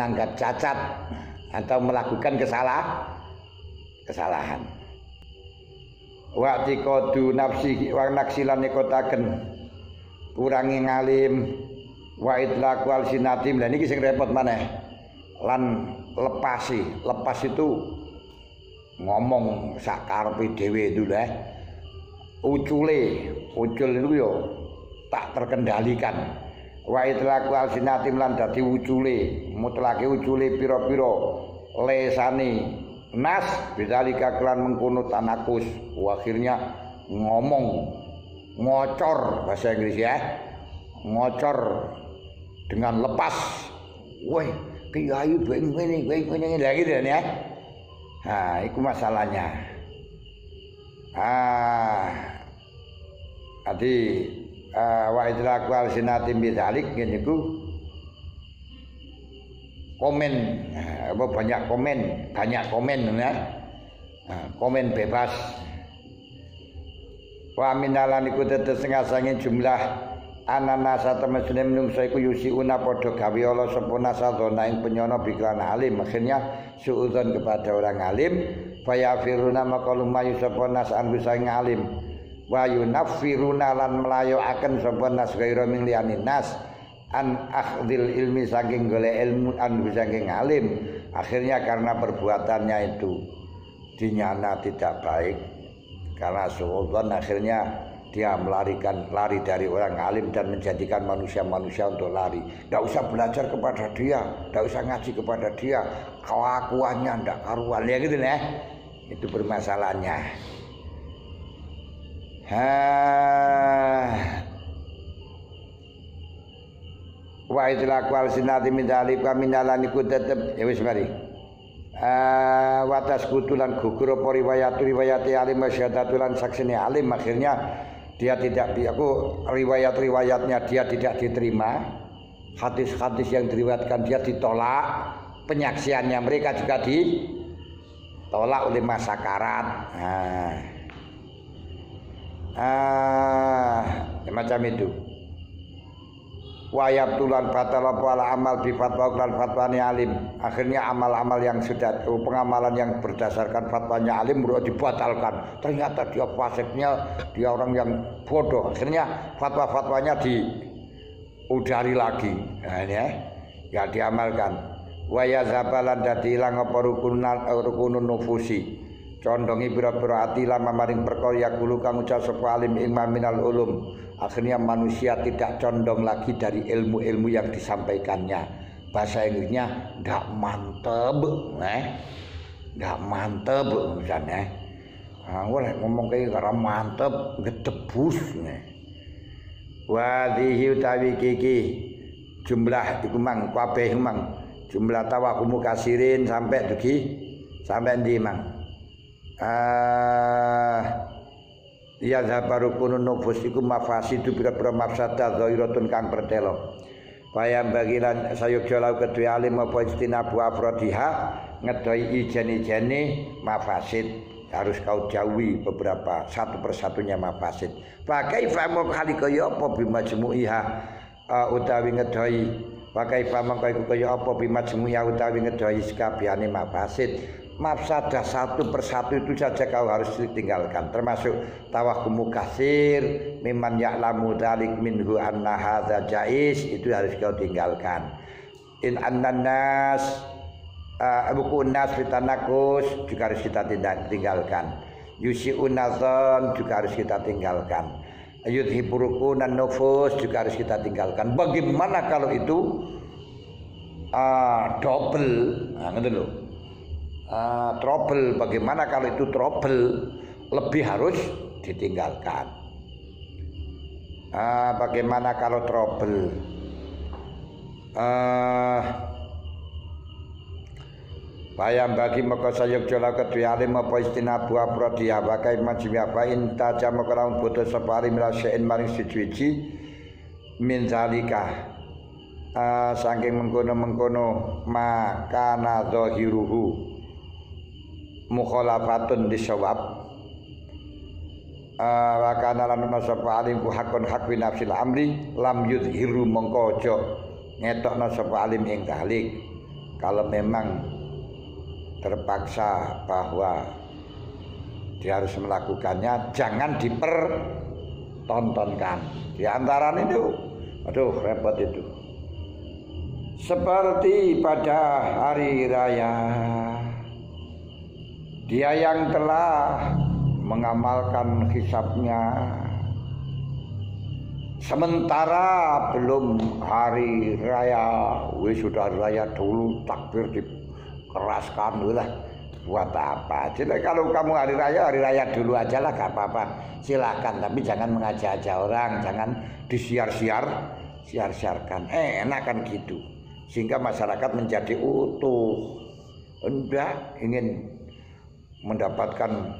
menganggap cacat atau melakukan kesalahan. Wa tiqadu nafsi wa naksilan kotaken kurangi ngalim wa itlaqu alsinatim. Lah niki sing repot maneh. Lan lepas itu ngomong sak karepe dhewe itu lho. Ucul itu yo tak terkendalikan. Wa itlaqu alsinatim lan dadi ucule, mutlake ucule pira-pira lesane nas bidzalika kelan mengkono tanakus. Akhirnya ngocor bahasa Inggris ya. Ngocor dengan lepas. Woi, kiai begini lagi gitu ya. Nah, itu masalahnya. Tadi wa itlaqu alsinatim bidzalik niku komen banyak komen ya. Komen bebas. Wa minalan iku tetes ngasange jumlah ananasa temesune menungso iku yusiuna padha gawe ala sapa nasadona ing penyono biklan alim. Akhirnya suudzon kepada orang alim fayafiruna maqalumayu sapa nas an bisa ngalim wa yunaffiruna lan melayoaken sapa nas gaira min liyani nas an akhdil ilmi saking golek ilmu an bisa ngalim. Akhirnya karena perbuatannya itu dinyana tidak baik, karena suudzon akhirnya dia lari dari orang alim dan menjadikan manusia-manusia untuk lari. Tidak usah belajar kepada dia, tidak usah ngaji kepada dia, kelakuannya tidak karuan ya gitu ya. Itu permasalahannya. Wa itlaqu alsinati min dzalika minalan iku tetep ya wis mari. Watas kutulan gugur apa riwayat alim masyadatulan saksine alim. Akhirnya dia tidak riwayatnya dia tidak diterima, hadis-hadis yang diriwayatkan dia ditolak, penyaksiannya mereka juga ditolak oleh masyarakat. Macam itu. Wayab tulan batal apa amal bi fatwa lan fatwani alim. Akhirnya amal-amal yang sudah pengamalan yang berdasarkan fatwanya alim dibatalkan. Ternyata dia fasiknya, dia orang yang bodoh. Akhirnya fatwa-fatwanya diudari lagi. Nah, ya diamalkan. Waya zabalan dadi ilang apa rukunun nufusi. Condongi pira-pira ati lan maring perkara yakulu kang ucap sapa alim imam minal ulum. Akhirnya manusia tidak condong lagi dari ilmu-ilmu yang disampaikannya. Bahasa Inggrisnya ndak mantep, ndak mantep misalnya. Ora ngomong kayak ora mantep, gedebus. Wadhihi utawi kiki jumlah iku mang kabeh mang jumlah tawakumu kasirin sampai ndi mang. Ya zabaru kunun nufus iku mafasidu pira-pira mafsadah zairatun kang pertelo. Bayam bagilan sayukja lau kedua alim apa istinabu afrodiha ngedoi ijen-ijene mafasid. Harus kau jauhi beberapa satu persatunya mafasid. Pakai famok halikaya apa bimajmu'iha utawi ngedoi. Pakai famok kaya apa bimajmu'iha utawi ngedoi sekabehane mafasid. Mafsadah satu persatu itu saja kau harus ditinggalkan, termasuk tawakumu kasir mimman ya'lamu dzalik minhu anna hadza jaiz, itu harus kau tinggalkan. In annas buku nas fitanakus juga harus kita tinggalkan. Yusi'un nazan juga harus kita tinggalkan. Yudhiburukunan nufus juga harus kita tinggalkan. Bagaimana kalau itu double, ngerti lho. Trouble, bagaimana kalau itu trouble, lebih harus ditinggalkan. Bagaimana kalau trouble, bayam bagi maka sayuk jola kedua alim apa istinabu aprodiya bakai majmi apa intaja maka butuh separi milasein maring suci min zalika saking mengkono makana zahiruhu mukhalafatun disawab wa kana lan sapa alim ku hakun hak fi nafsil amri lam yudhiru mongko aja ngetokna sapa alim ing tahlik kalau memang terpaksa bahwa dia harus melakukannya, jangan dipertontonkan. Di antara itu, aduh repot itu. Seperti pada hari raya, dia yang telah mengamalkan hisabnya, sementara belum hari raya, sudah hari raya dulu takbir dikeraskan lah. Buat apa? Jadi kalau kamu hari raya dulu aja lah, gak apa-apa, silakan. Tapi jangan mengajak-ajak orang, jangan siar-siarkan. Enak kan gitu, sehingga masyarakat menjadi utuh. Enggak ingin mendapatkan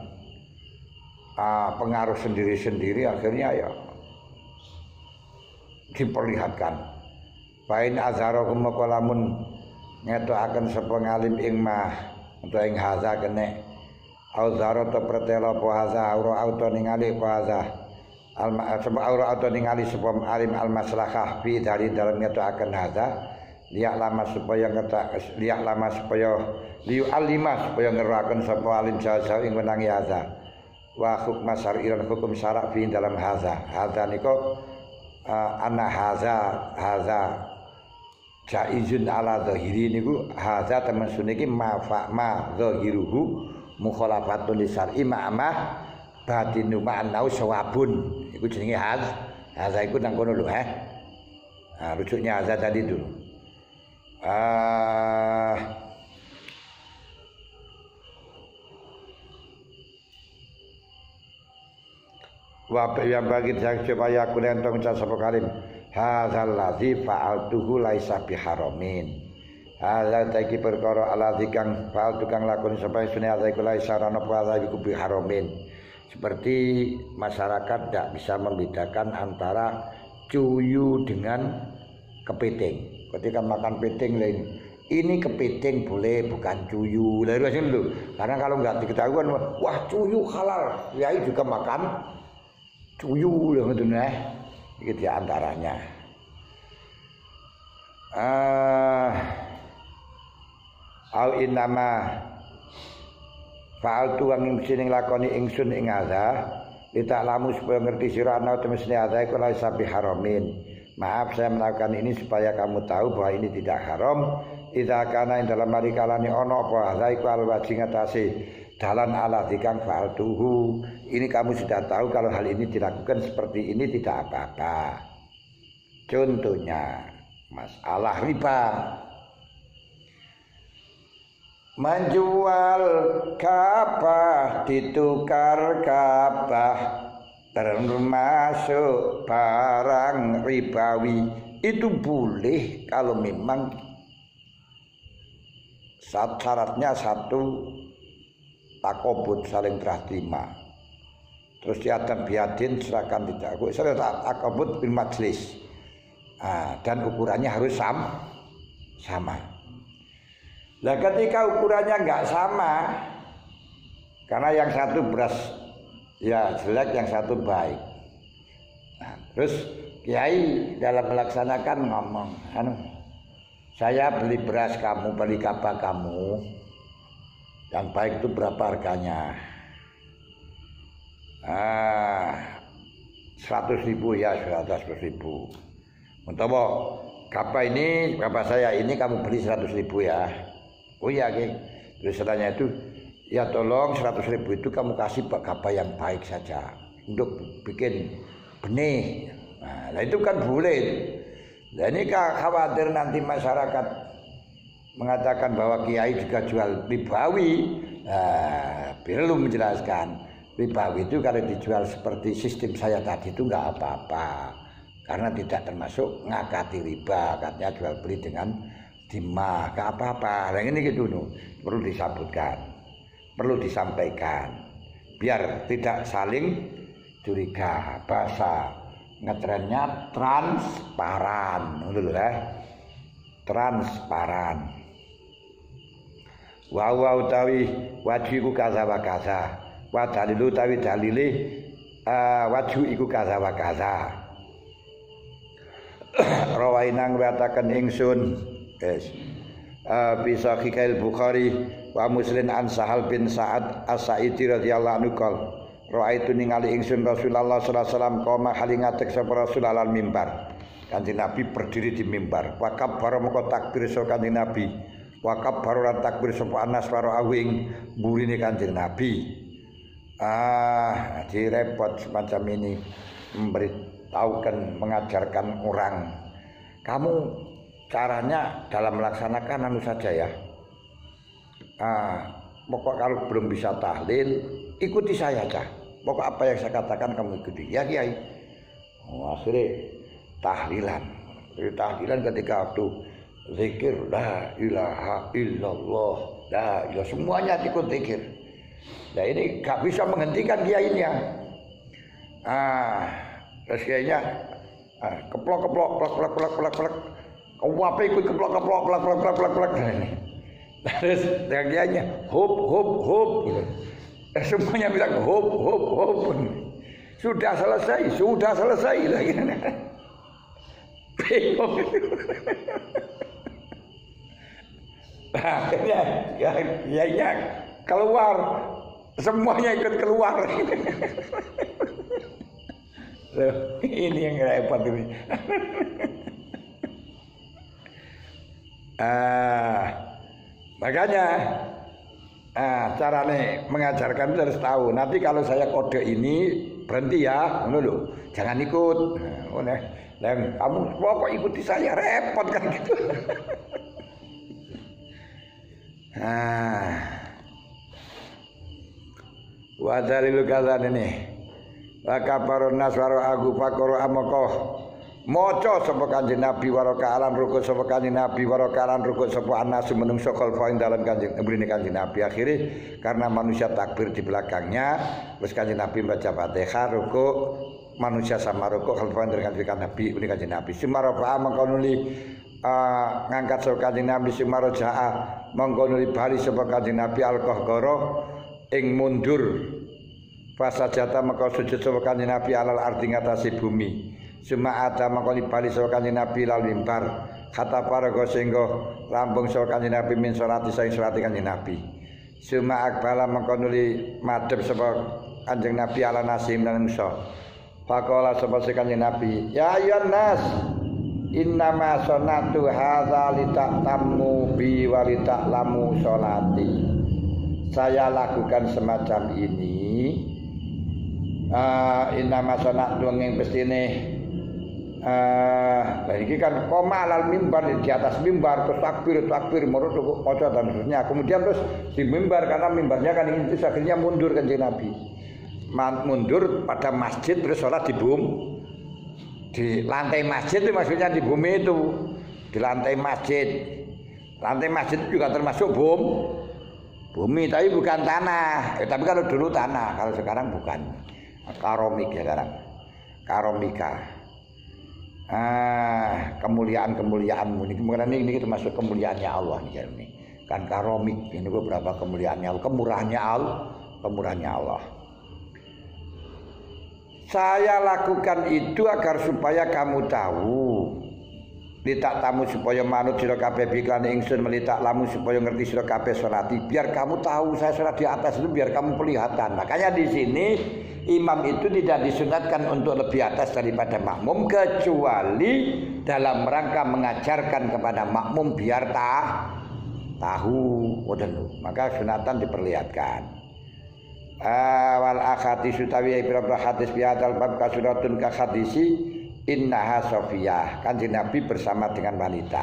pengaruh sendiri-sendiri, akhirnya ya diperlihatkan. Bain azharakum qalamun ngetokaken sapa ngalim ing mah untuk ing haza kene auzaro to pretelo po haza aura auto ningali po haza alma sapa aura auto ningali sapa alim almaslahah fi dari dalam ngetokaken haza liak lama supaya liu alima supaya ngeraken sapa alim jauh-jauh ing menangi haza wa hukma syar'iran hukum syarak fi dalam haza niko ana haza jaizun ala zahiri niku haza temen suniki ma zahiruhu mukhalafatun lisar'i ma'amah batinu ma'anau sawabun. Iku jenenge haza iku nang kono lho rujuknya haza tadi dulu. Wa yang bagi supaya aku lentong ucap sapa kalim hadzal ladzi fa'altuhu laisa biharamin. Hadza taki perkara aladzi kang fa'altu kang lakoni sapa sune iku laisa rana apa iku biharamin. Seperti masyarakat tidak bisa membedakan antara cuyu dengan kepiting. Ketika makan piting lain, ini kepiting boleh bukan cuyu. Lah lho. Karena kalau enggak diketahuan, wah cuyu halal, yai juga makan cuyu lho ngoten iki di antaranya. Au innama fa'altu wang sing lakoni ingsun ing adza litaklamu supaya ngerti sira ana temesne adza iku la sabi haramin. Maaf saya melakukan ini supaya kamu tahu bahwa ini tidak haram. Idza kana ing dalam mari kalane ana apa adza iku alwajing atase dalan ala dikang fa'altuhu. Ini kamu sudah tahu kalau hal ini dilakukan seperti ini tidak apa-apa. Contohnya masalah riba. Menjual kabah ditukar kabah termasuk barang ribawi. Itu boleh kalau memang syaratnya satu, takobut saling terah terima. Terus diadan biadin serahkan tidak aku saya takobut bil majlis. Dan ukurannya harus sama. Nah ketika ukurannya enggak sama, karena yang satu beras ya jelek, yang satu baik. Terus kiai dalam melaksanakan ngomong, saya beli beras kamu, beli kabah kamu, yang baik itu berapa harganya? 100.000 ya, 100.000. Untuk kabah ini, kabah saya ini kamu beli 100.000 ya. Oh iya, Ki. Terus setelahnya itu, ya tolong 100.000 itu kamu kasih kabah yang baik saja untuk bikin benih. Nah itu kan boleh. Nah ini khawatir nanti masyarakat mengatakan bahwa kiai juga jual ribawi. Belum menjelaskan ribawi itu kalau dijual seperti sistem saya tadi itu enggak apa-apa, karena tidak termasuk ngakati riba, katanya jual beli dengan dimah, enggak apa-apa. Yang ini gitu perlu disebutkan, perlu disampaikan biar tidak saling curiga. Bahasa ngetrennya transparan, transparan. Wa utawi wajiku kaza wa kaza. Wa dalilu utawi dalile waju iku kaza wa kaza. Rawainang wataken ingsun. bi sahihil Bukhari wa Muslim an Sahal bin Sa'ad As-Sa'idi radhiyallahu anhu qol ra'aitu ningali ingsun Rasulullah sallallahu alaihi wasallam qoma halingatek sapa Rasul alal mimbar. Kanjeng Nabi berdiri di mimbar. Wa kabbara moko takbir sapa Kanjeng Nabi. Wa kabbara takbir sapa Anas waro awing burine Kanjeng Nabi. Direpot semacam ini memberitahukan, mengajarkan orang. Kamu caranya dalam melaksanakan anu saja ya. Pokok kalau belum bisa tahlil, ikuti saya aja. Pokok apa yang saya katakan kamu ikuti. Ya Kiai. Akhirnya tahlilan. Tahlilan ketika waktu zikir la ilaha illallah, la ilaha, semuanya ikut zikir. Nah ini gak bisa menghentikan kiainya. Terus kiainya keplok plak. Apa ikut keplok plak. Terus kiainya hop gitu. Semuanya bilang hop. Sudah selesai lagi. Bingung. Akhirnya kiainya keluar. Semuanya ikut keluar. Loh, ini yang repot ini. Makanya caranya mengajarkan itu harus tahu. Nanti kalau saya kode ini berhenti ya, loh, jangan ikut. Kamu pokok ikuti saya, repot kan gitu. Wa dalil kadzan ini wa kafarun naswaru agu fakoro amoko maca sapa Kanjeng Nabi warakalan rukuk sapa Kanjeng Nabi warakalan rukuk sapa anas menungso kalfa ing dalem Kanjeng Nabi. Akhirnya karena manusia takbir di belakangnya terus Kanjeng Nabi baca Fatihah rukuk, manusia sama rukuk kalfa ing Nabi ini Kanjeng Nabi simarafa mangkonuli ngangkat sapa Kanjeng Nabi simaraja mangkonuli bali sapa Kanjeng Nabi alqahqara ing mundur fasa jata maka sujud sapa Kanjeng Nabi alal ardi ngatasi bumi suma ada maka bali sapa Kanjeng Nabi lal mimbar kata paraga sehingga rampung sapa Kanjeng Nabi min salati saing salati Kanjeng Nabi suma akbala maka nuli madhep sapa Kanjeng Nabi ala nasim lan nusa faqala sapa Kanjeng Nabi ya ayyuhan nas innama sonatu hadza litatammu bi wa lita'lamu sholati. Saya lakukan semacam ini inama sonat yang bestine ini kan koma alal mimbar di atas mimbar terus takbir menurut ojo dan seterusnya kemudian terus di mimbar karena mimbarnya kan ini akhirnya mundur kan Nabi mundur pada masjid terus sholat di lantai masjid itu maksudnya di bumi itu di lantai masjid itu juga termasuk bumi tapi bukan tanah. Tapi kalau dulu tanah, kalau sekarang bukan. Karomik ya sekarang. Karomika. Kemuliaan-kemuliaanmu ini termasuk kemuliaannya Allah nih. Kan karomik ini beberapa kemuliaannya Allah, kemurahannya Allah. Saya lakukan itu agar supaya kamu tahu. Litak tamu supaya manut sira kabeh biklan ingsun melitak lamu supaya ngerti sira kabeh salati biar kamu tahu saya salat di atas itu biar kamu pelihatan. Makanya di sini imam itu tidak disunatkan untuk lebih atas daripada makmum kecuali dalam rangka mengajarkan kepada makmum biar tahu. Maka sunatan diperlihatkan. Wal akhadis utawi ibra hadis bi hadal bab kasuratun ka hadisi innaha Sofiyah. Kanjeng Nabi bersama dengan wanita.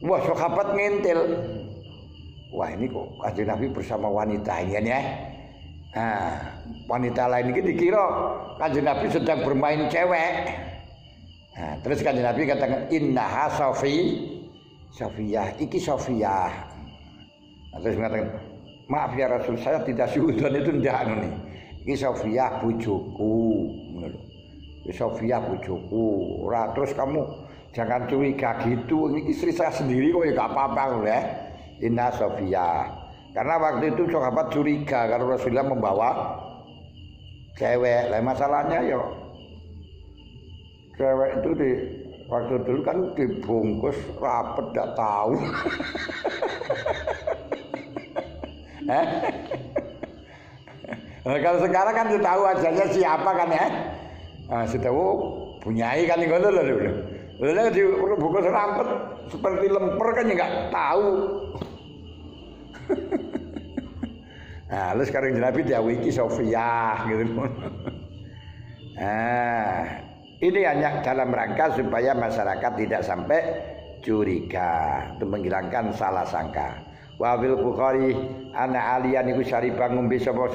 Wah, sahabat ngintil. Wah, ini kok Kanjeng Nabi bersama wanita ini ya. Wanita lain ini dikira Kanjeng Nabi sedang bermain cewek. Terus Kanjeng Nabi katakan innaha Sofiyah, iki Sofiyah. Terus mengatakan, maaf ya Rasul, saya tidak suudzon itu ndak nih. Iki Sofiyah bojoku. Sofia bojoku, terus kamu jangan curiga gitu. Ini istri saya sendiri kok ya gak apa-apa ya. Inna Sofia. Karena waktu itu sahabat curiga kalau Rasulullah membawa cewek. Lah masalahnya ya cewek itu Waktu dulu kan dibungkus rapet tidak tahu. Kalau sekarang kan sudah tahu aja siapa kan ya. Sudah punyai kan ngono lho dulu. Lalu dibungkus rapet seperti lemper kan ya nggak tahu. Nah, lalu sekarang Nabi diawiki Sofia gitu. Ini hanya dalam rangka supaya masyarakat tidak sampai curiga, untuk menghilangkan salah sangka. Wa bil Bukhari ana aliyan niku syariba ngombe sapa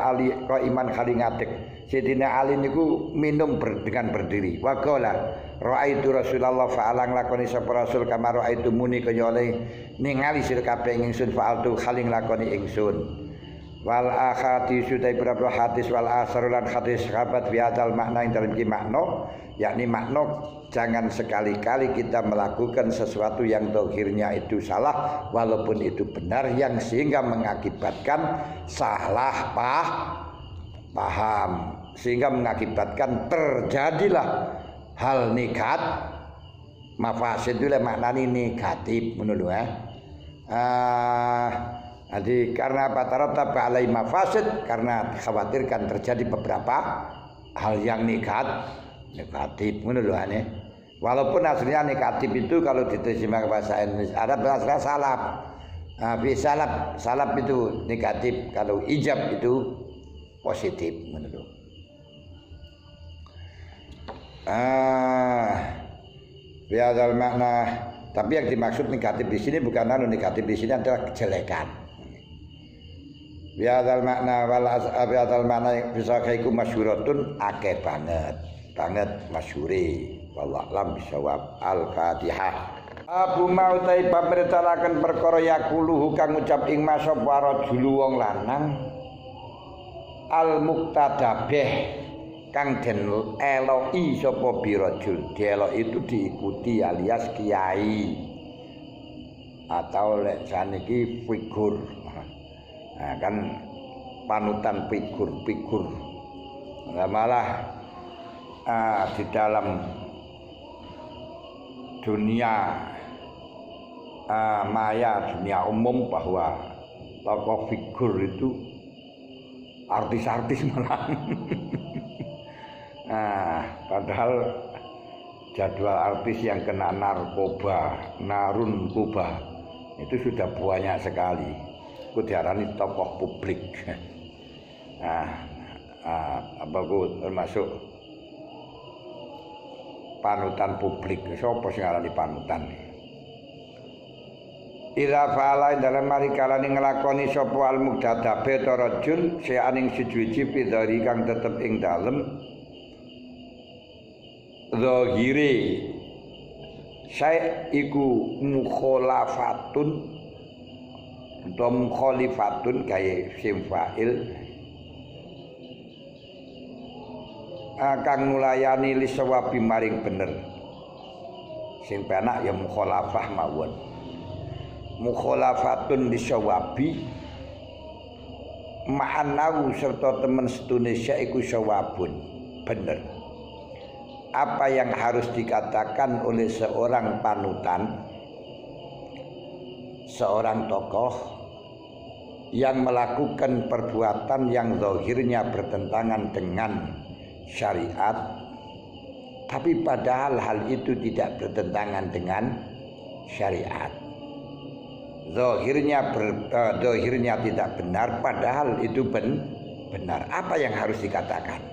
Ali kok iman kali ngadeg. Sidina Ali niku minum dengan berdiri. Wa qala raaitu Rasulullah fa'alang lakoni sapa Rasul kama raaitu muni kaya oleh ningali sir kabeh ingsun fa'altu khaling lakoni ingsun. Wal akhati sudai berapa hadis wal asarulan hadis sahabat biadal makna yang dalam makna, yakni makna jangan sekali-kali kita melakukan sesuatu yang dohirnya itu salah walaupun itu benar yang sehingga mengakibatkan salah paham sehingga mengakibatkan terjadilah hal negat mafasid itu maknanya negatif menurut jadi karena apa alai mafasid karena dikhawatirkan terjadi beberapa hal yang negatif menurut walaupun aslinya negatif itu kalau diterjemahkan bahasa Indonesia ada bahasa salaf. Salaf itu negatif, kalau ijab itu positif menurut. Biadal makna, tapi yang dimaksud negatif di sini bukan negatif di sini adalah kejelekan. Biadal makna biadal makna bisa kaiku masyhuratun akeh banget masyhuri wallahu alam bisawab. Al-Fatihah. Abu mautai pamerintahkan perkara yakuluhu kang ngucap ing masapa rajul wong lanang al-muqtadabih kang den eloki sapa birajul. Dielok itu diikuti alias kiai atau lek saniki figur. Nah, kan panutan figur-figur. Nah, malah di dalam dunia maya, dunia umum bahwa tokoh figur itu artis-artis malah. Padahal jadwal artis yang kena narkoba itu sudah banyak sekali. Itu diarani tokoh publik. Termasuk panutan publik. Sopo sing ngarani panutan? Ila fa'ala dalam mari kalane nglakoni sapa al muqtadabe ta rajul seaning siji-siji pidari kang tetep ing dalem zahire saya iku mukhalafatun atau mukhalifatun kaya sim fa'il kang nulayani li sawabi maring bener sing penak ya mukhalafah mawon mukhalafatun li sawabi ma'anahu serta temen setune iku sawabun bener. Apa yang harus dikatakan oleh seorang panutan, seorang tokoh yang melakukan perbuatan yang zahirnya bertentangan dengan syariat, tapi padahal hal itu tidak bertentangan dengan syariat. Zahirnya tidak benar, padahal itu benar. Apa yang harus dikatakan?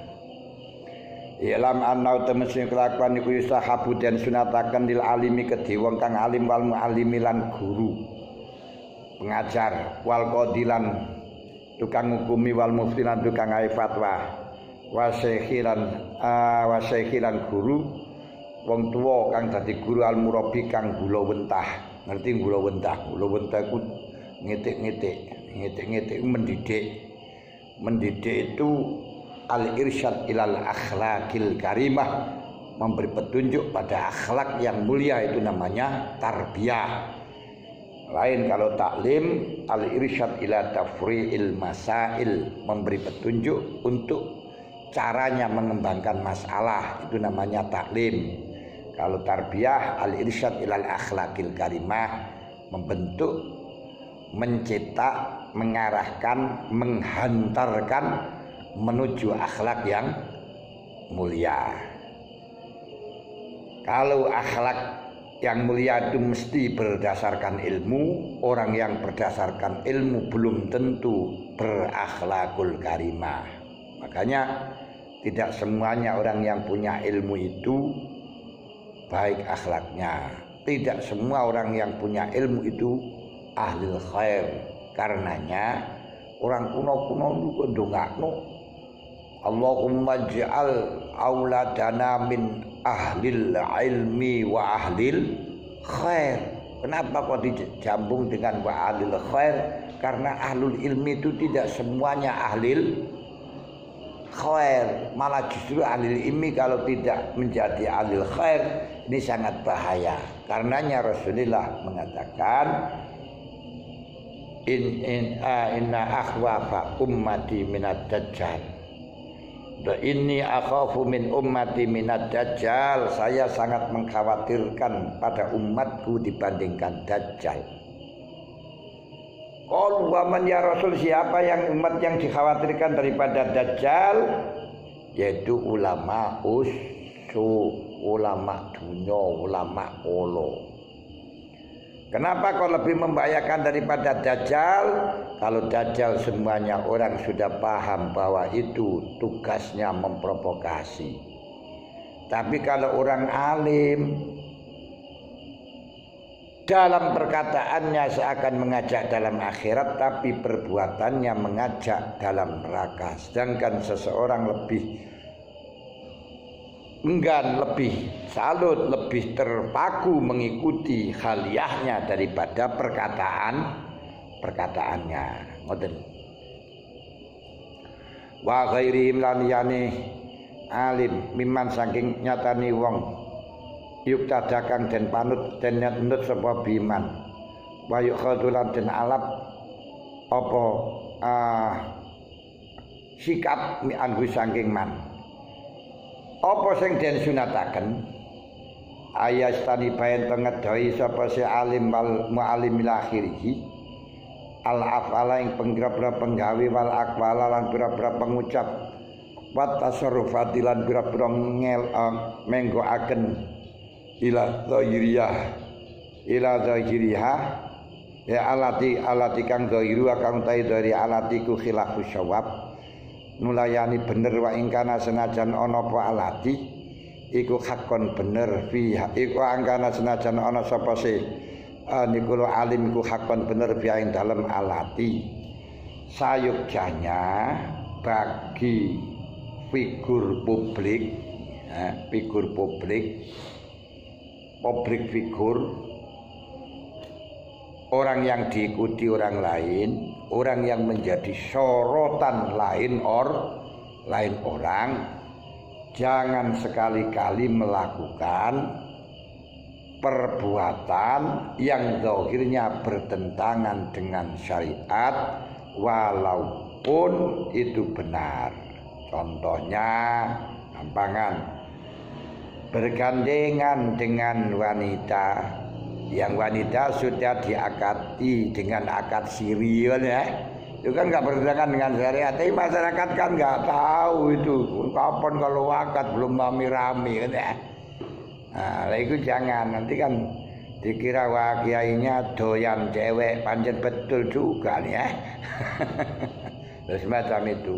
Ilam annau temesi kelakuan iku yusahabu dan sunataken lil alimi kedhe wong kang alim wal muallimi lan guru pengajar wal qadilan tukang hukumi wal muftilan tukang ai fatwa wasyekhilan guru wong tuwa kang dadi guru al murabi kang gula wentah. Ngerti gula wentah iku ngitik-ngitik mendidik itu al irsyad ilal akhlaqil karimah, memberi petunjuk pada akhlak yang mulia, itu namanya tarbiyah. Lain kalau taklim, al irsyad ila tafri'il masail, memberi petunjuk untuk caranya mengembangkan masalah, itu namanya taklim. Kalau tarbiyah al-irsyad ilal akhlaqil karimah, membentuk, mencetak, mengarahkan, menghantarkan menuju akhlak yang mulia. Kalau akhlak yang mulia itu mesti berdasarkan ilmu. Orang yang berdasarkan ilmu belum tentu berakhlakul karimah. Makanya tidak semuanya orang yang punya ilmu itu baik akhlaknya. Tidak semua orang yang punya ilmu itu ahli khair. Karenanya orang kuno-kuno juga ndongakno, Allahumma ja'al auladana min ahlil ilmi wa ahlil khair. Kenapa kok dijambung dengan wa ahlil khair? Karena ahlul ilmi itu tidak semuanya ahlil khair. Malah justru ahlil ilmi kalau tidak menjadi ahlil khair, ini sangat bahaya. Karenanya Rasulullah mengatakan inna akhwafa ummati minad dajjal. Inni akhafu min ummati minad dajjal. Saya sangat mengkhawatirkan pada umatku dibandingkan dajjal. Qalu wa man ya Rasul, siapa yang umat yang dikhawatirkan daripada dajjal? Yaitu ulama ulama dunya, ulama olo. Kenapa kau lebih membahayakan daripada dajjal? Kalau dajjal semuanya orang sudah paham bahwa itu tugasnya memprovokasi. Tapi kalau orang alim dalam perkataannya seakan mengajak dalam akhirat, tapi perbuatannya mengajak dalam neraka. Sedangkan seseorang lebih enggan, lebih salut, lebih terpaku mengikuti khaliyahnya daripada perkataannya. Ngoten. Wa ghairihim lan yani alim miman saking nyatani wong yuk tadakang den panut den nut sapa biman wa yuk khadulan den alap apa sikap mi anggu saking man. Apa sing den sunataken ayastani bayan ngedoi sapa si alim wal muallim akhirih al afala ing pengrapra penggawe wal aqwala lan pira-pira pengucap wa tasarrufati lan pira-pira menggoaken ila zahiriyah ya alati kang zahiru kang tai dari alatiku khilafus syawab nulayani bener wa ingkana senajan ana apa alati iku hakon bener fiha iku angkana senajan ana sapa se niku alim iku hakon bener fiha ing dalem alati sayugjanya bagi figur publik figur orang yang diikuti orang lain, orang yang menjadi sorotan lain orang, jangan sekali-kali melakukan perbuatan yang zahirnya bertentangan dengan syariat walaupun itu benar. Contohnya gampangan bergandengan dengan wanita yang wanita sudah diakati dengan akad siri ya. Itu kan nggak bertentangan dengan syariat, tapi masyarakat kan nggak tahu itu kapan kalau akad belum rame-rame kan ya. Nah, itu jangan, nanti kan dikira wah kiainya doyan cewek, pancen betul juga nih ya. Terus macam itu.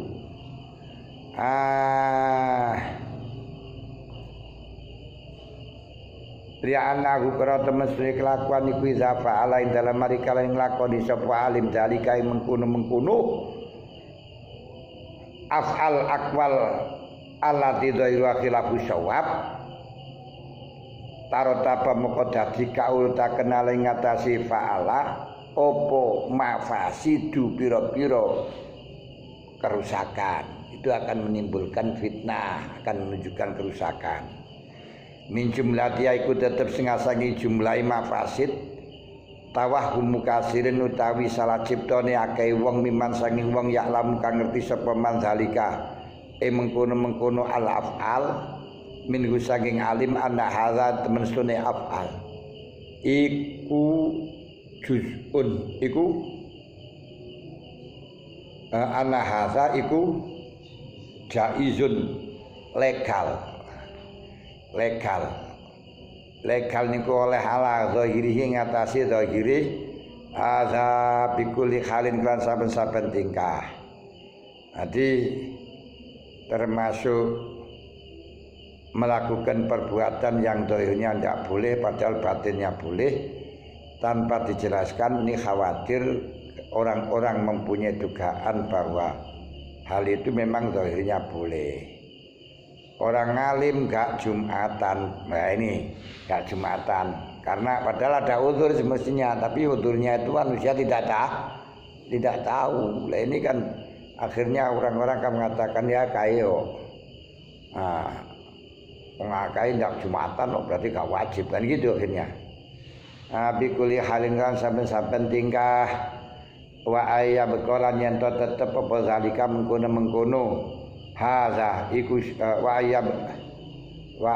Li'annahu kara temesri kelakuan iku izafa alain dalam marika lain lakoni sapa alim dalika mengkono af'al akwal allati dhairu khilafu syawab tarotaba moko dadi kaulta kenal ing ngatasi fa'ala opo mafasidu pira-pira kerusakan. Itu akan menimbulkan fitnah, akan menunjukkan kerusakan. Min jumlati iku tetep sing asangi jumlahi mafasid tawahhum mukasirin utawi salah ciptane akeh wong miman sanging wong yaklam kang ngerti sapa man zalika mengkono al afal minhu saking alim anna hadza temen sunne af'al iku juz'un iku anna hadza iku jaizun legal niku oleh ala zahirihi ngatasi zahiri hadza bikulli halin kan saben-saben tingkah. Jadi termasuk melakukan perbuatan yang zahirnya tidak boleh padahal batinnya boleh tanpa dijelaskan. Ini khawatir orang-orang mempunyai dugaan bahwa hal itu memang zahirnya boleh. Orang ngalim gak Jumatan, nah ini gak Jumatan karena padahal ada uzur semestinya, tapi uzurnya itu manusia tidak tahu. Nah ini kan akhirnya orang-orang akan mengatakan ya kayo, mengakai tidak Jumatan, berarti gak wajib kan gitu akhirnya. Bikuli halin kan saben-saben tingkah wa ayya bekolan yang tetep apa zalika mengkono haza iku wa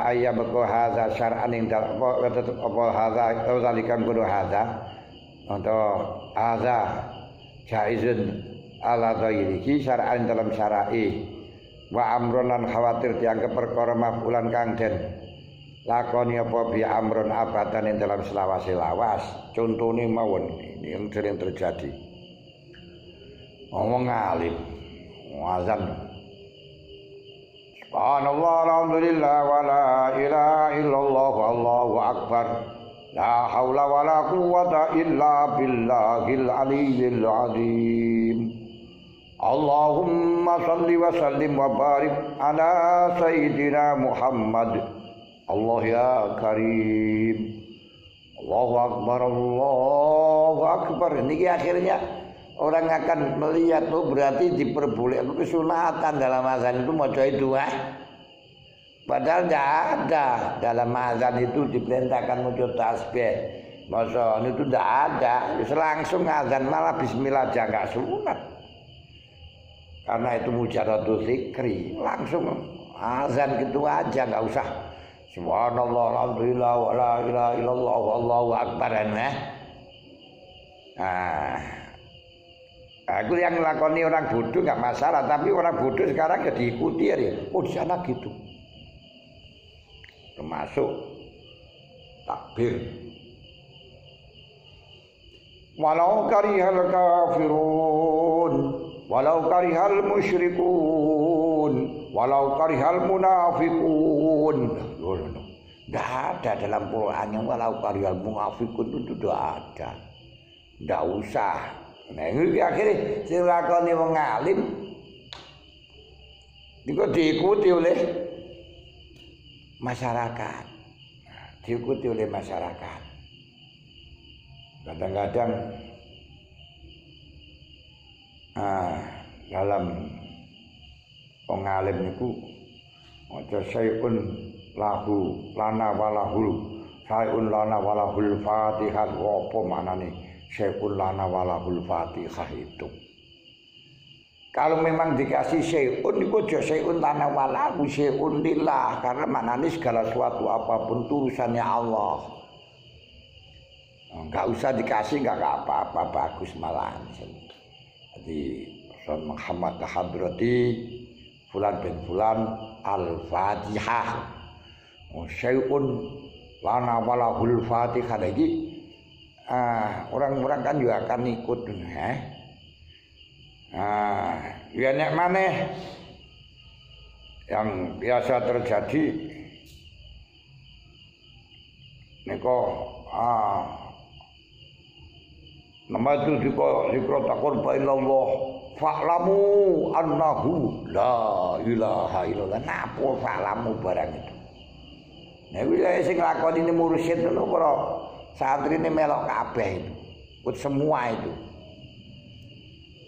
ayya beko haza syar'an ing dalem tetep apa haza zalika mengkono haza atau haza jaizun ala ghairihi syar'an dalam syara'i wa amrun lan khawatir dianggap perkara mafulan kang den lakoni apa bi amrun abadan ing dalam selawase lawas. Contone mawon ini yang sering terjadi. Ngomong ngalim azan subhanallah alhamdulillah wa la ilaha illallah wallahu akbar la haula wa la quwwata illa billahil aliyyil azim. Allahumma salli wa sallim wa barik ala sayyidina Muhammad. Allah ya karim. Allahu akbar Allahu akbar. Ini akhirnya orang akan melihat berarti diperbolehkan kesunatan dalam azan itu maca itu padahal tidak ada dalam azan itu diperintahkan maca tasbih. Masa itu tidak ada, langsung azan malah bismillah aja enggak sunat. Karena itu mujarradul zikri, langsung azan gitu aja enggak usah subhanallah alhamdulillah wa la ilaha illallah wallahu akbar. Aku yang ngelakoni orang bodoh nggak masalah, tapi orang bodoh sekarang ya diikuti ya. Oh di sana gitu. Termasuk takbir. Walau karihal kafirun, walau karihal musyrikun, walau karihal munafikun. Tidak ada dalam Quran yang walau karihal munafikun itu tidak ada. Tidak usah. Nah ini akhirnya sing lakoni wong alim niku diikuti oleh masyarakat. Diikuti oleh masyarakat. Kadang-kadang dalam wong alim niku maca syai'un lahu lana walahul syai'un lana walahul Fatihah apa manane? Syai'un lana walahul Fatihah itu. Kalau memang dikasih syai'un itu aja syai'un lana walahu syai'un lillah, karena maknanya segala sesuatu apapun urusannya Allah. Enggak usah dikasih enggak apa-apa, bagus malahan. Jadi Rasul Muhammad hadrati fulan bin fulan al-Fatihah. Syai'un lana walahul Fatihah lagi. Orang-orang kan juga akan ikut ya nek maneh yang biasa terjadi niko nama itu dikrotakon bailallah fa'lamu annahu la ilaha illallah. Napa fa'lamu barang itu nek wilahe sing lakoni mursyid ngono para santri ini melok kabeh itu, ikut semua itu.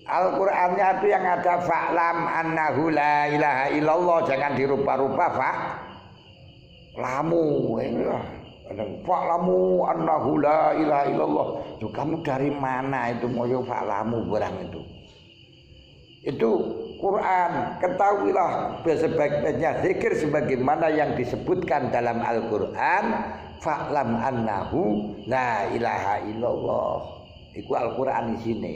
Al-Qur'annya itu yang ada fa'lam annahu la ilaha illallah, jangan dirupa-rupa fa'lamu. Fa'lamu annahu la ilaha illallah. Tuh kamu dari mana itu moyo fa'lamu barang itu? itu Quran. Ketahuilah sebaik-baiknya zikir sebagaimana yang disebutkan dalam Al-Quran. Fa'lam annahu la ilaha illallah. Iku Al-Quran di sini.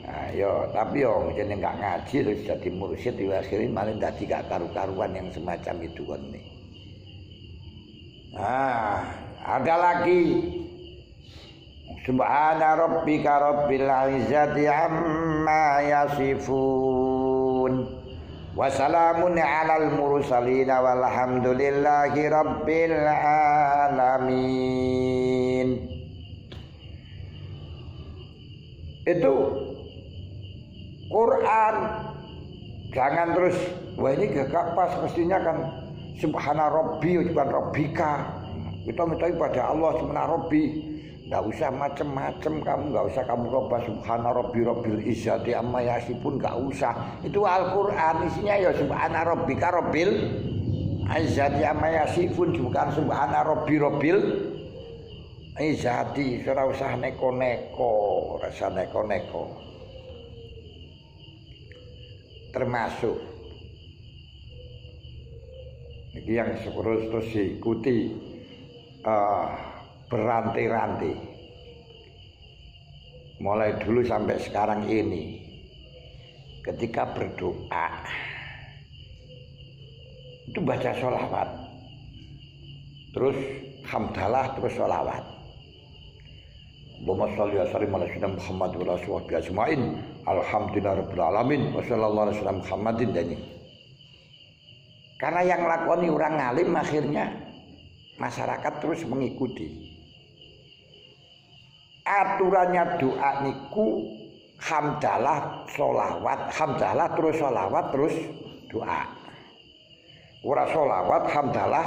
Nah, tapi jeneng enggak ngaji terus jadi mursyid akhirnya malah dadi gak karu-karuan yang semacam itu kan nih. Nah, ada lagi. Subhana rabbika rabbil izzati amma yasifun wa salamun alal mursalin walhamdulillahi rabbil alamin. Itu Quran. Jangan terus wah ini gak pas, mestinya kan subhana rabbi bukan rabbika. Kita minta pada Allah subhana rabbi. Nggak usah macem-macem kamu, nggak usah kamu robah subhana rabbi rabbil izzati amma yasifun, nggak usah. Itu Al-Quran isinya ya subhana rabbika rabbil izzati amma yasifun, bukan subhana rabbi rabbil izzati. Ora usah neko-neko, rasa neko-neko. Termasuk ini yang terus diikuti berantai-rantai mulai dulu sampai sekarang ini. Ketika berdoa itu baca sholawat, terus hamdalah, terus sholawat. Allahumma sholli wa sallim ala sayyidina Muhammad wa ala sahbihi ajmain. Alhamdulillahirabbil alamin wa sallallahu alaihi wasallam Muhammadin. Dan karena yang lakoni orang ngalim, akhirnya masyarakat terus mengikuti. Aturannya doa niku hamdalah sholawat, hamdalah terus sholawat terus doa. Ora sholawat hamdalah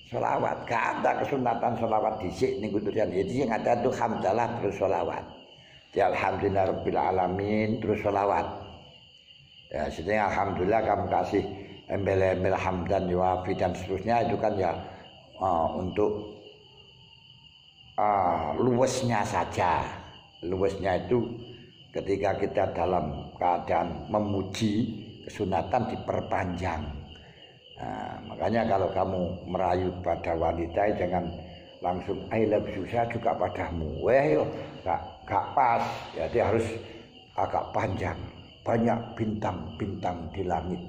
sholawat. Gak ada kesunatan sholawat dhisik niku tujuan. Jadi yang ada itu hamdalah terus sholawat. Ya alhamdulillahirabbil alamin terus sholawat. Ya sedang alhamdulillah kamu kasih embel-embel hamdan yuafi dan seterusnya itu kan ya untuk luwesnya saja. Luwesnya itu ketika kita dalam keadaan memuji, kesunatan diperpanjang. Nah, makanya kalau kamu merayu pada wanita jangan langsung I love you, saya juga padamu. Wah, gak pas. Jadi harus agak panjang. Banyak bintang-bintang di langit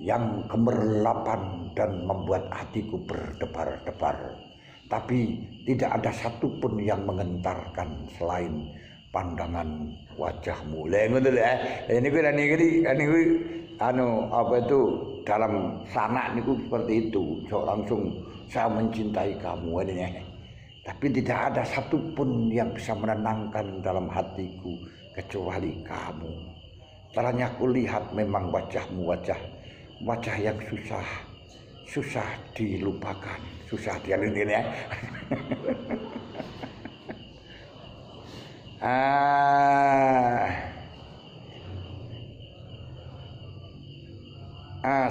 yang gemerlapan dan membuat hatiku berdebar-debar. Tapi tidak ada satupun yang mengentarkan selain pandangan wajahmu. Ini apa itu dalam sanak niku seperti itu. So, langsung saya mencintai kamu ini. Tapi tidak ada satupun yang bisa menenangkan dalam hatiku kecuali kamu. Caranya kulihat memang wajahmu wajah yang susah dilupakan. Susah dia ini ya.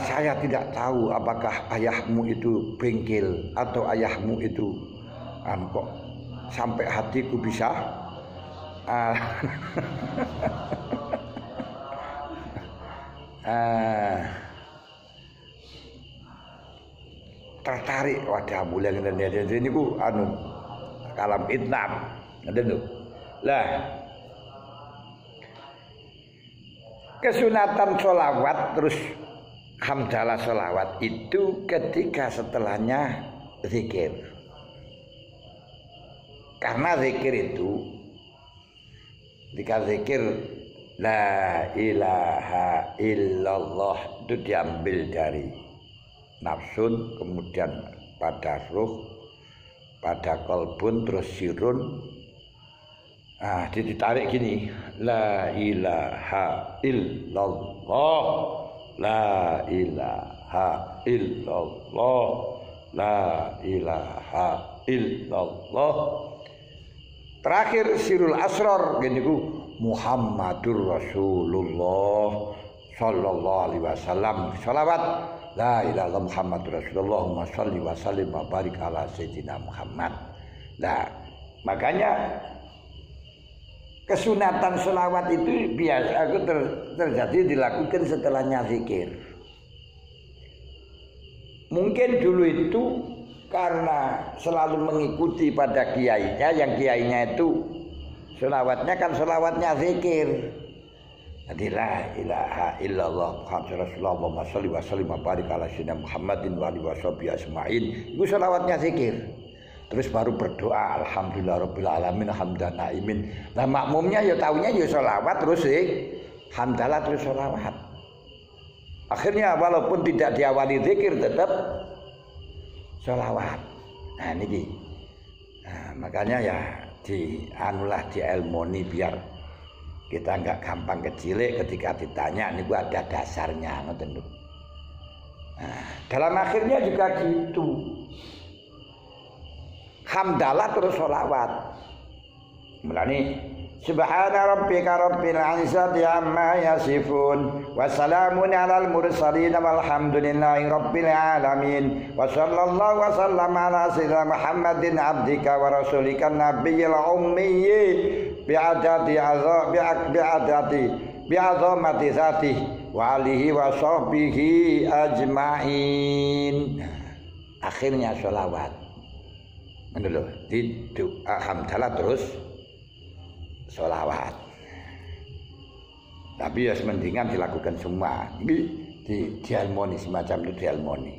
Saya tidak tahu apakah ayahmu itu bengkel atau ayahmu itu kok sampai hatiku bisa tertarik wajahmu yang ini ku kalam itnam ngene lah. Kesunatan sholawat terus hamdalah sholawat itu ketika setelahnya zikir. Karena zikir itu ketika zikir la ilaha illallah itu diambil dari nafsun, kemudian pada ruh, pada kolbun, terus sirun. Ditarik gini, la ilaha illallah, la ilaha illallah, la ilaha illallah. Terakhir sirul asrar gini ku Muhammadur Rasulullah sallallahu alaihi wasallam. Shalawat la ilaha illallah Muhammadur Rasulullah, Allahumma shalli wa sallim wa barik ala sayyidina Muhammad. Nah, makanya kesunatan selawat itu biasa aku terjadi dilakukan setelahnya zikir. Mungkin dulu itu karena selalu mengikuti pada kiainya, yang kiainya itu selawatnya kan selawatnya zikir. Jadi la ilaha illallah Muhammadur Rasulullah Allahumma sholli wa sallim wa barik ala sayyidina Muhammadin wa alihi washabihi ajmain. Itu selawatnya zikir. Terus baru berdoa alhamdulillah rabbil alamin hamdan naimin. Nah makmumnya ya taunya ya selawat terus hamdalah terus selawat. Akhirnya walaupun tidak diawali zikir tetap selawat. Nah ini. Nah, makanya ya dianulah dielmoni biar kita enggak gampang kecilek ketika ditanya niku ada dasarnya ngoten lho. Nah, dalam akhirnya juga gitu. Hamdalah terus sholawat. Mulane subhana rabbika rabbil izzati amma yasifun wa salamun alal mursalin walhamdulillahi rabbil alamin wa sallallahu wa sallama ala sayyidina Muhammadin abdika wa rasulika nabiyil ummiyyi bi'azamati zati wa alihi wa sahbihi ajmain. Akhirnya sholawat menurut di doa hamdalah terus sholawat. Tapi ya mendingan dilakukan semua. Ini diharmoni semacam itu diharmoni.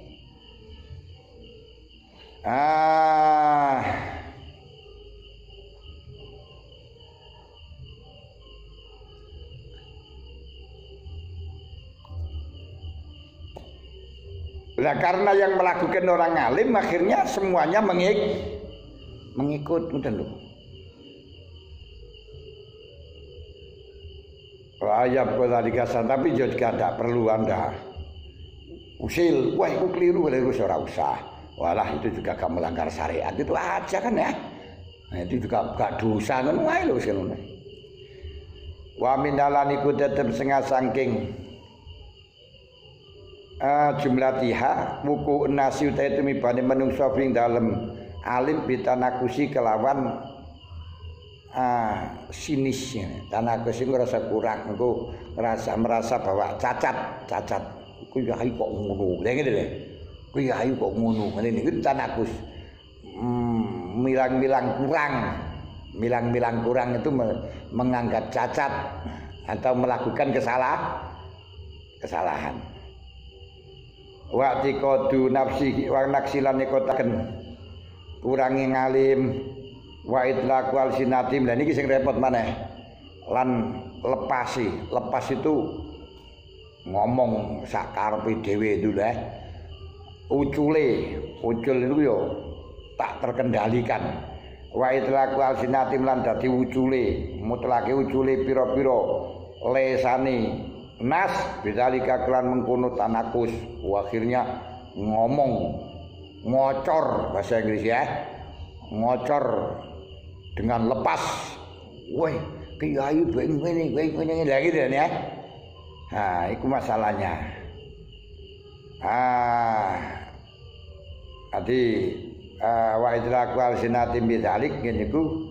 Nah karena yang melakukan orang alim akhirnya semuanya mengikut ngoten lho. Ayam kodalikasan tapi juga tidak perlu Anda usil, wah itu keliru ora usah. Walah itu juga kamu melanggar syariat itu aja kan ya. Nah itu juga gak dosa ngono wae lho sing ngono. Wa minalaniku tetep setengah saking jumlah tiha wuku nasi utai tumibane menungso ing dalem alim bitanakusi kelawan sinisnya tanakusi ngerasa kurang engko merasa bahwa cacat kuwi ya kok ngono lha ngene lho kuwi ya kok ngono ngene niku tanakus milang-milang kurang itu menganggap cacat atau melakukan kesalahan. Wa tiqadu nafsi wa naksilane kotaken kurangi ngalim wa itlaqu alsinatim. Lah niki sing repot maneh lan lepas itu ngomong sak karepe dhewe itu lho ucul niku yo tak terkendalikan wa itlaqu alsinatim lan dadi ucule mutlake ucule pira-pira lesane nas bidzalika kelan mengkono tanakus akhirnya ngocor bahasa Inggris ya ngocor dengan lepas woi kiai begini lagi dan ya nah itu masalahnya tadi wa idraku al-sinatim bidzalik niku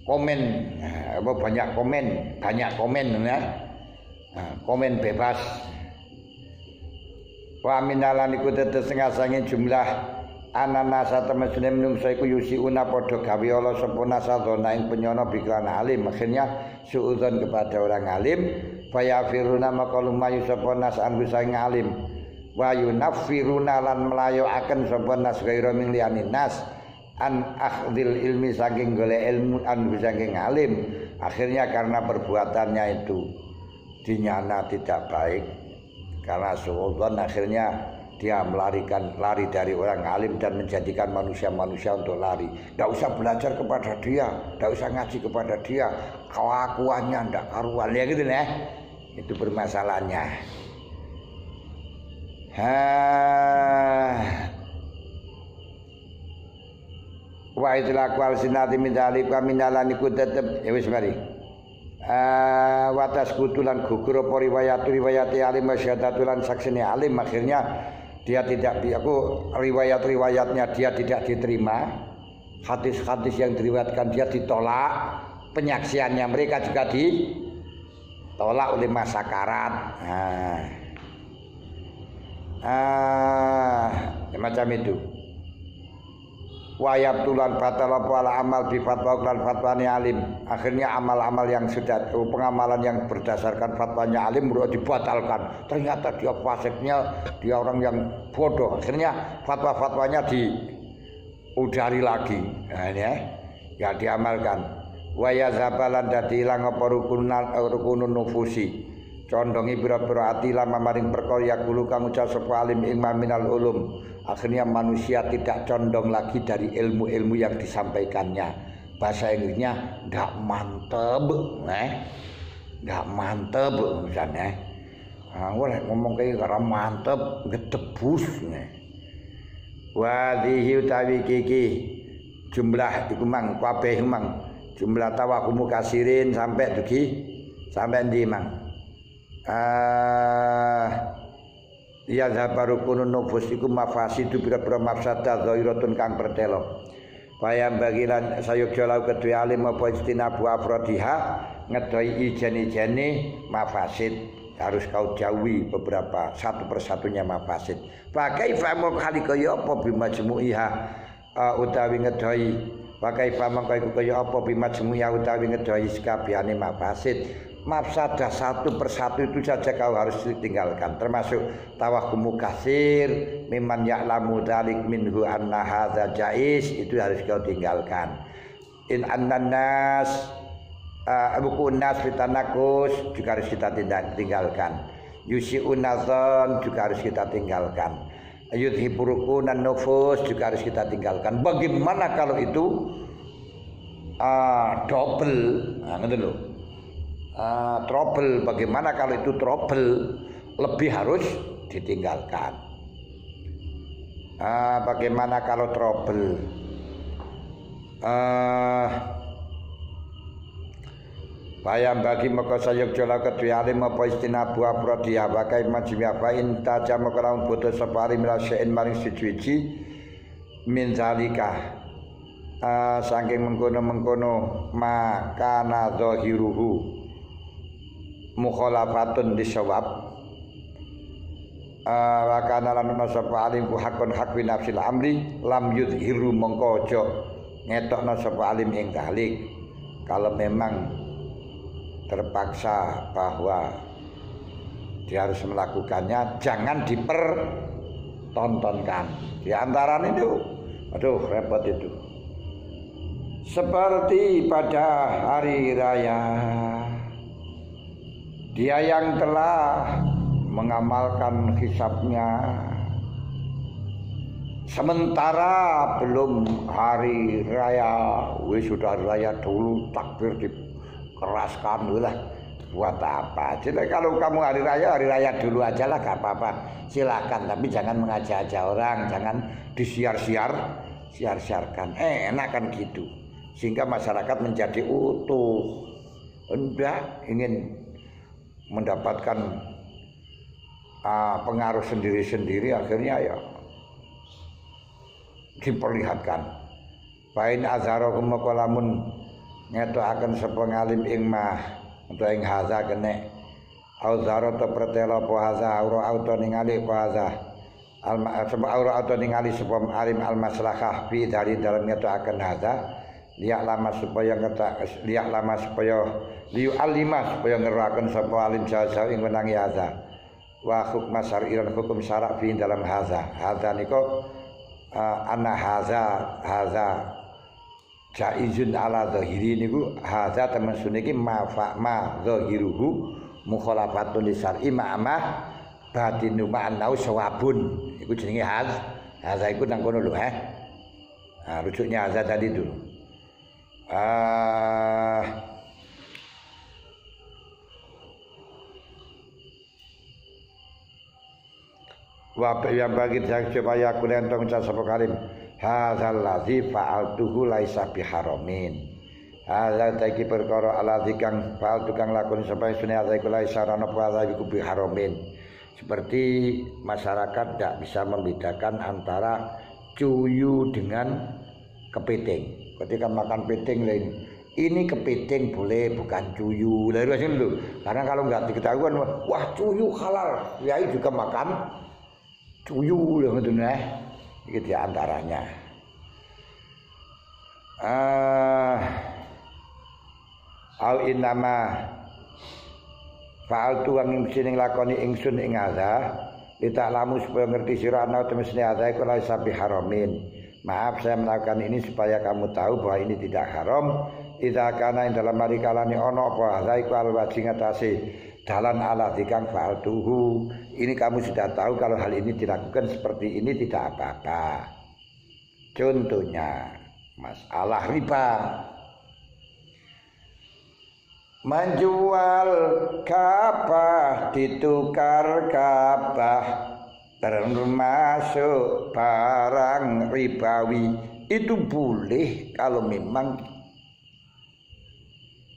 komen banyak komen ya. Komen bebas wa minalan iku tetes ngasange jumlah ananasa temesune menungso iku yusiuna padha gawe ala sapa nasadona ing penyono bikran alim akhirnya suudzon kepada orang alim fayafiruna maqalum mayu sapa nas an sang alim wa yunaffiruna lan melayoaken sapa nas gaira min liyane nas an akhdil ilmi saking golek ilmu an saking alim akhirnya karena perbuatannya itu dinyana tidak baik karena suudzon akhirnya dia lari dari orang alim dan menjadikan manusia-manusia untuk lari. Tidak usah belajar kepada dia, tidak usah ngaji kepada dia, kelakuannya tidak karuan ya gitu ya. Itu permasalahannya. Wa itlaqu al-sinati min dzalika minalan iku tetep ya wis mari. Watas kutulan gugur apa riwayat alim masyadatulan saksine alim akhirnya dia tidak riwayatnya dia tidak diterima hadis-hadis yang diriwayatkan dia ditolak, penyaksiannya mereka juga ditolak oleh masyarakat. Macam itu. Wayab tulan batal apa amal bi fatwa lan fatwani alim. Akhirnya amal-amal yang sudah pengamalan yang berdasarkan fatwanya alim dibatalkan. Ternyata dia fasiknya, dia orang yang bodoh. Akhirnya fatwa-fatwanya diudari lagi. Nah, ini ya diamalkan. Waya zabalan dadi ilang apa rukunun nufusi. Condongi pira-pira ati lama maring perkara yakulu kang ucap sapa alim ing minal ulum. Akhirnya manusia tidak condong lagi dari ilmu-ilmu yang disampaikannya. Bahasa Inggrisnya ndak mantep, ndak mantep misalnya. Boleh ngomong kayak gara mantep, gedebus. Wadhihi utawi kiki jumlah iku mang kabeh mang jumlah tawakumu kasirin sampai dugi sampai ndi mang. Ya zabaru kunun nufus iku mafasidu pira-pira mafsadah zairatun kang pertelo. Bayam bagilan sayukja lau kedua alim apa istinabu afrodiha ngedoi ijen-ijene mafasid. Harus kau jauhi beberapa satu persatunya mafasid. Pakai famo kali kaya apa bimajmu'iha utawi ngedoi. Pakai famo kaya apa bimajmu'iha utawi ngedoi sekabehane mafasid. Mafsadah satu persatu itu saja kau harus tinggalkan, termasuk tawakumu kasir mimman ya'lamu dzalik minhu anna hadza jaiz, itu harus kau tinggalkan. In annanas buku nas fitanakus juga harus kita tinggalkan. Yusi'un nazon juga harus kita tinggalkan. Yudhiburukunan nufus juga harus kita tinggalkan. Bagaimana kalau itu double, ngerti lho. Trouble, bagaimana kalau itu trouble, lebih harus ditinggalkan. Bagaimana kalau trouble, bayam bagi maka sayuk jola kedua alim apa istinabu afrodiha wakai majmi apa intaja maka laun bodoh separi milasein maring suci min zalika saking mengkono makana zahiruhu mukhalafatun disawab wa kana lan sapa alim ku hakun hak fi nafsil amri lam yudhiru mongko aja ngetokna sapa alim ing dalik. Kalau memang terpaksa bahwa dia harus melakukannya, jangan dipertontonkan. Di antara itu aduh repot itu. Seperti pada hari raya, dia yang telah mengamalkan hisabnya sementara belum hari raya, sudah hari raya dulu takbir dikeraskan lah, buat apa? Jadi kalau kamu hari raya dulu aja lah, gak apa-apa, silakan, tapi jangan mengajak-ajak orang, jangan siarkan, enak kan gitu, sehingga masyarakat menjadi utuh. Enggak ingin mendapatkan pengaruh sendiri-sendiri, akhirnya ya diperlihatkan. Bain azharakum maqalamun ngetokaken sapa ngalim ing mah utawa ing haza kene auzhara ta pretela apa haza aura auto ningali apa haza aura auto ningali sapa alim al maslahah fi dari dalam ngetokaken haza liak lama supaya liu alima supaya ngerakan sapa alim jauh ing menangi haza wa hukma syar'iran hukum syarak fi dalam haza niko anna haza jaizun ala zahiri niku haza temen suniki ma zahiruhu mukhalafatun li syar'i ma'amah batinu ma'anau sawabun, iku jenenge haza iku nang kono lho rujuknya haza tadi dulu. Wa yang bagi supaya aku lentong sapa kalim hadzal ladzi fa'altuhu laisa biharamin. Hadza taiki perkara alladzi kang fa'altu kang lakoni sapa sunne hadza iku laisa rana apa iku biharamin. Seperti masyarakat tidak bisa membedakan antara cuyu dengan kepiting. Ketika makan piting lain, ini kepiting boleh bukan cuyu. Lah itu karena kalau nggak diketahuan, wah cuyu halal, kiai juga makan cuyu loh gitu nah. Itu di antaranya. Al innama fa'altu wa ngimsin lakoni ingsun ing adza litaklamu supaya ngerti sira ana temesne adza iku la sabi haramin. Maaf saya melakukan ini supaya kamu tahu bahwa ini tidak haram. Idza kana ing dalam mari kalane ana apa adza iku al wajing atase dalan ala dikang fa'altuhu. Ini kamu sudah tahu kalau hal ini dilakukan seperti ini tidak apa-apa. Contohnya masalah riba. Menjual kabah ditukar kabah termasuk barang ribawi itu boleh kalau memang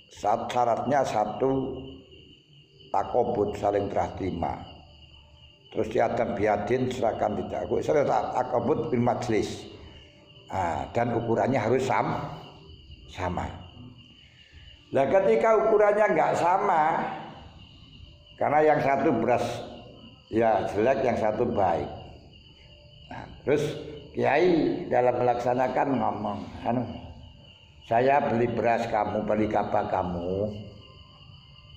syaratnya satu takobut saling terah terima. Terus diadan biadin serahkan tidak aku takobut bil majlis. Dan ukurannya harus sama. Nah ketika ukurannya nggak sama, karena yang satu beras ya jelek, yang satu baik. Nah, terus kiai dalam melaksanakan ngomong, saya beli beras kamu, beli kabah kamu,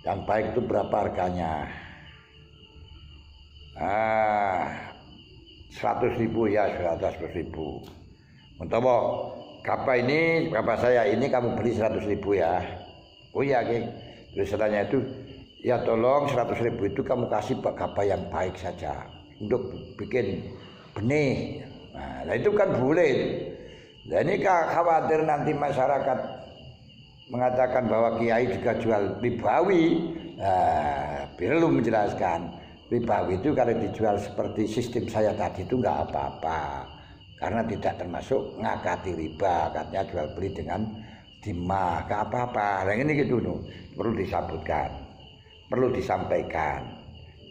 yang baik itu berapa harganya? 100.000 ya, 100.000. Untuk kapal ini, kapal saya ini kamu beli 100.000 ya. Oh iya, terus setelahnya itu, ya tolong 100.000 itu kamu kasih kapal yang baik saja untuk bikin benih. Nah itu kan boleh. Nah ini khawatir nanti masyarakat mengatakan bahwa kiai juga jual ribawi. Perlu menjelaskan ribawi itu kalau dijual seperti sistem saya tadi itu nggak apa-apa. Karena tidak termasuk ngakati riba, katanya jual beli dengan dimah, gak apa-apa. Nah ini gitu loh, perlu disebutkan, perlu disampaikan,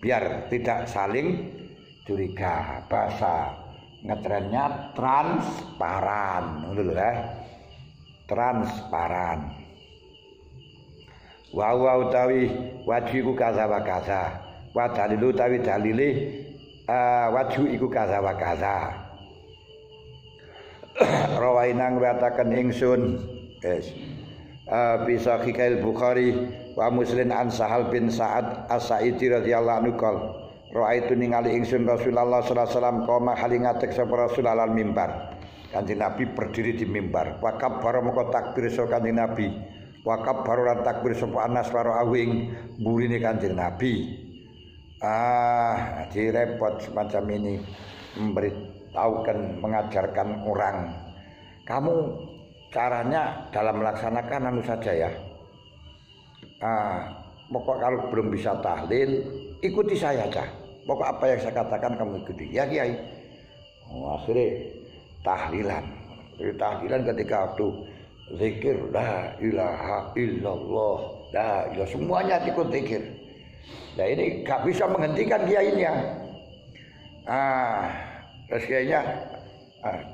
biar tidak saling curiga. Bahasa ngetrennya transparan, gitu loh ya, transparan. Wa utawi wajiku kaza wa kaza, wa dalilu utawi dalile waju iku kaza wa kaza. Rawainang watakan ingsun bisa Sahih Bukhari wa Muslim an Sahal bin Sa'ad As-Sa'idi radhiyallahu anhu qol raaitu ningali ingsun Rasulullah sallallahu alaihi wasallam qoma halingatek sapa Rasul alal mimbar. Kanjeng Nabi berdiri di mimbar. Wa kabbara moko takbir sapa Kanjeng Nabi. Wa kabbara takbir sapa Anas karo awing burine Kanjeng Nabi. Direpot semacam ini memberitahukan, mengajarkan orang. Kamu caranya dalam melaksanakan anu saja ya. Pokok kalau belum bisa tahlil, ikuti saya aja. Pokok apa yang saya katakan kamu ikuti. Ya Kiai. Akhirnya tahlilan. Tahlilan ketika waktu zikir la ilaha illallah, la ilaha, semuanya ikut zikir. Nah ini gak bisa menghentikan kiainya. Terus kiainya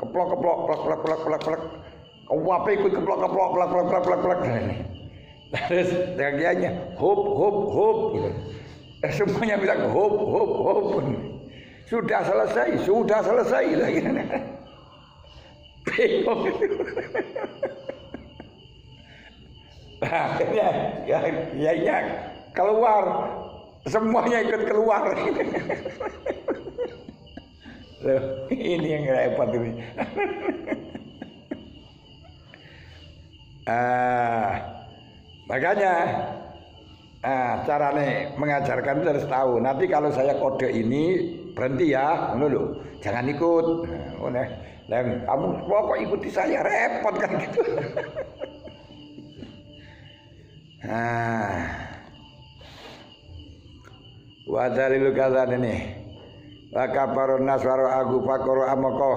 keplok apa ikut keplok terus kiainya hop gitu. Semuanya bilang hop sudah selesai lagi. Bingung. Akhirnya kiainya keluar, semuanya ikut keluar. Loh, ini yang repot ini. Makanya caranya mengajarkan itu harus tahu. Nanti kalau saya kode ini berhenti ya, loh, jangan ikut. Kamu pokok ikuti saya, repot kan gitu. Wadalilu kadzan ini. Wa kafarun naswaru agu fakoro amoko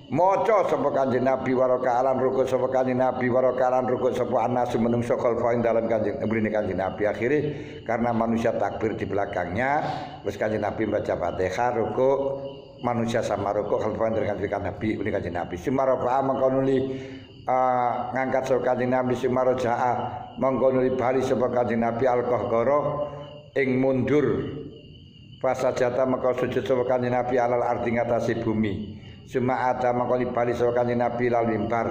maca sapa Kanjeng Nabi warakalan rukuk sapa Kanjeng Nabi warakalan rukuk sapa anas menungso khalfa ing dalam Kanjeng Nabi. Akhirnya karena manusia takbir di belakangnya terus Kanjeng Nabi baca Fatihah rukuk manusia sama rokok khalfan dari Nabi uni kanjeng Nabi sumarofa mangkonuli ngangkat sapa kanjeng Nabi sumaroja'a mangkonuli bali sapa kanjeng Nabi al-qahqara ing mundur fasajata maka sujud sapa kanjeng Nabi alal ardi ngatasi bumi sumaata mangkonuli bali sapa kanjeng Nabi lal mimbar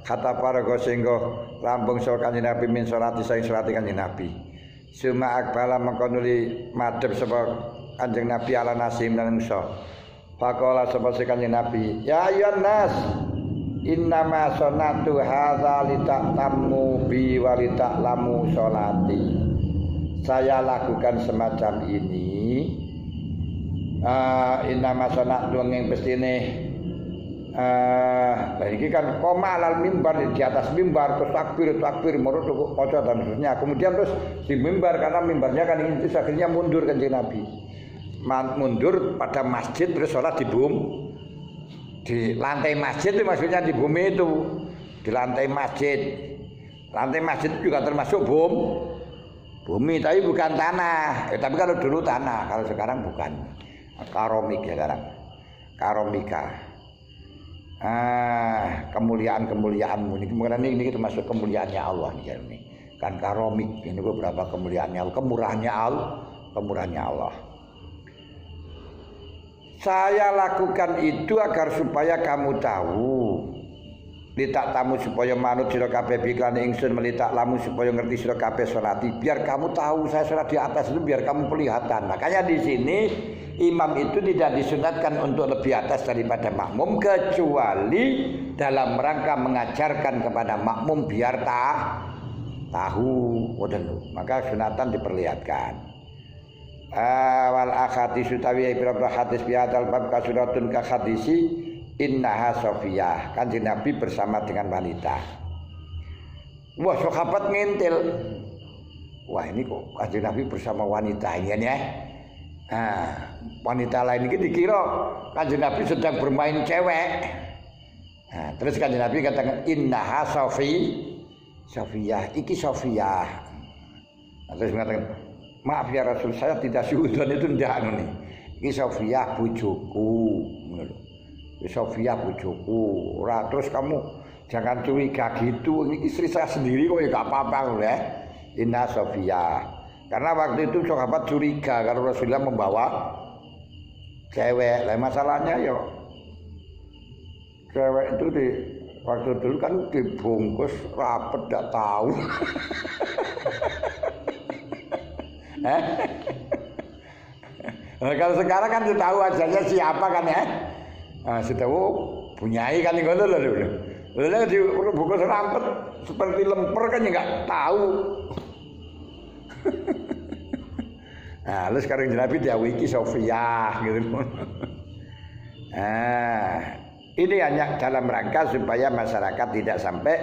kata paraga sehingga rampung sapa kanjeng Nabi min salati saing salati kanjeng Nabi suma akbala mangkonuli madhep sapa kanjeng Nabi ala nasim lan musa faqala sapa kanjeng Nabi ya ayyuhan nas innama sonatu hadza litaqtamu bi wa litaqlamu sholati saya lakukan semacam ini innama sonatu ing pestine ini kan koma alal mimbar di atas mimbar terus takbir menurut maca dan seterusnya kemudian terus di mimbar karena mimbarnya kan itu akhirnya mundur kanjeng Nabi mundur pada masjid terus sholat di lantai masjid itu maksudnya di bumi itu di lantai masjid juga termasuk bumi tapi bukan tanah tapi kalau dulu tanah kalau sekarang bukan karomik ya sekarang karomika kemuliaan-kemuliaanmu ini termasuk kemuliaannya Allah nih kan karomik ini beberapa kemuliaannya Allah kemurahannya Allah. Saya lakukan itu agar supaya kamu tahu litak tamu supaya manut sira kabeh bikane ingsun melitak lamu supaya ngerti sira kabeh salati biar kamu tahu saya salat di atas itu biar kamu kelihatan. Makanya di sini imam itu tidak disunatkan untuk lebih atas daripada makmum kecuali dalam rangka mengajarkan kepada makmum biar tahu. Maka sunatan diperlihatkan. Wal akhadis utawi pira-pira hadis biadal bab kasuratun ka hadisi innaha sofiyah kanjeng Nabi bersama dengan wanita. Wah sahabat ngintil. Wah ini kok kanjeng Nabi bersama wanita ini ya. Wanita lain ini dikira kanjeng Nabi sedang bermain cewek. Terus kanjeng Nabi katakan innaha sofiyah iki sofiyah. Terus mengatakan maaf ya Rasul saya tidak suudon itu ndak nih. Iki Sofiyah bojoku ngono lho. Sofiyah bojoku. Ora terus kamu jangan curiga gitu. Ini istri saya sendiri kok ya enggak apa-apa lho ya. Inna Sofiyah. Karena waktu itu sahabat curiga kalau Rasulullah membawa cewek. Lah masalahnya ya cewek itu di waktu dulu kan dibungkus rapet enggak tahu. Kalau sekarang kan sudah tahu aja siapa kan ya. Sudah punyai kan ngono lho. Lalu di buku serampet seperti lemper kan ya nggak tahu. Lalu sekarang Nabi diawiki Sofiyah gitu. Ini hanya dalam rangka supaya masyarakat tidak sampai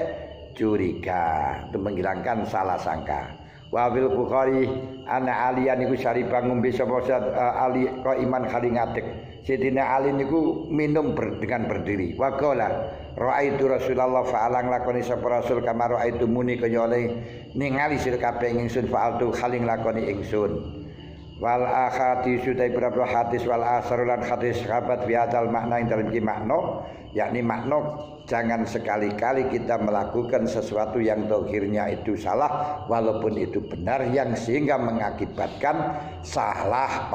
curiga, untuk menghilangkan salah sangka. Wa bil Bukhari ana aliyan niku syaribang ngombe sapa Ali kok iman kali ngadeg. Sidina Ali niku minum dengan berdiri. Wa qala raaitu Rasulullah fa'alang lakoni sapa Rasul kama raaitu muni kaya oleh ningali sira kabeh ingsun fa'altu khaling lakoni ingsun. Wal akhati sudai berapa hadis wal asarulan hadis sahabat biadal makna ing dalam makna yakni makna jangan sekali-kali kita melakukan sesuatu yang dohirnya itu salah walaupun itu benar yang sehingga mengakibatkan salah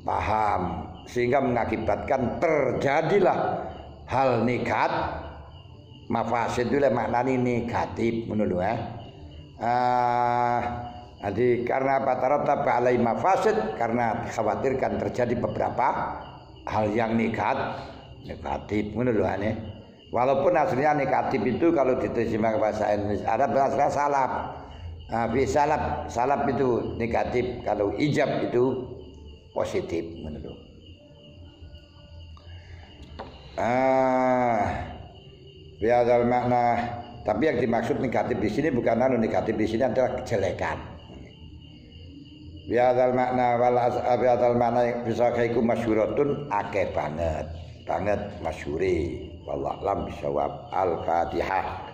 paham sehingga mengakibatkan terjadilah hal mafasid itu maknanya negatif menurut jadi karena apa tarattaba alai mafasid karena dikhawatirkan terjadi beberapa hal yang negatif menurut aneh. Walaupun aslinya negatif itu kalau diterjemahkan bahasa Indonesia Arab bahasa salaf. Salaf itu negatif, kalau ijab itu positif menurut. Biadal makna, tapi yang dimaksud negatif di sini bukan negatif di sini adalah kejelekan. Biadal makna biadal makna bisa kaiku masyhuratun akeh banget masyhuri wallahu alam bisawab. Al-Fatihah.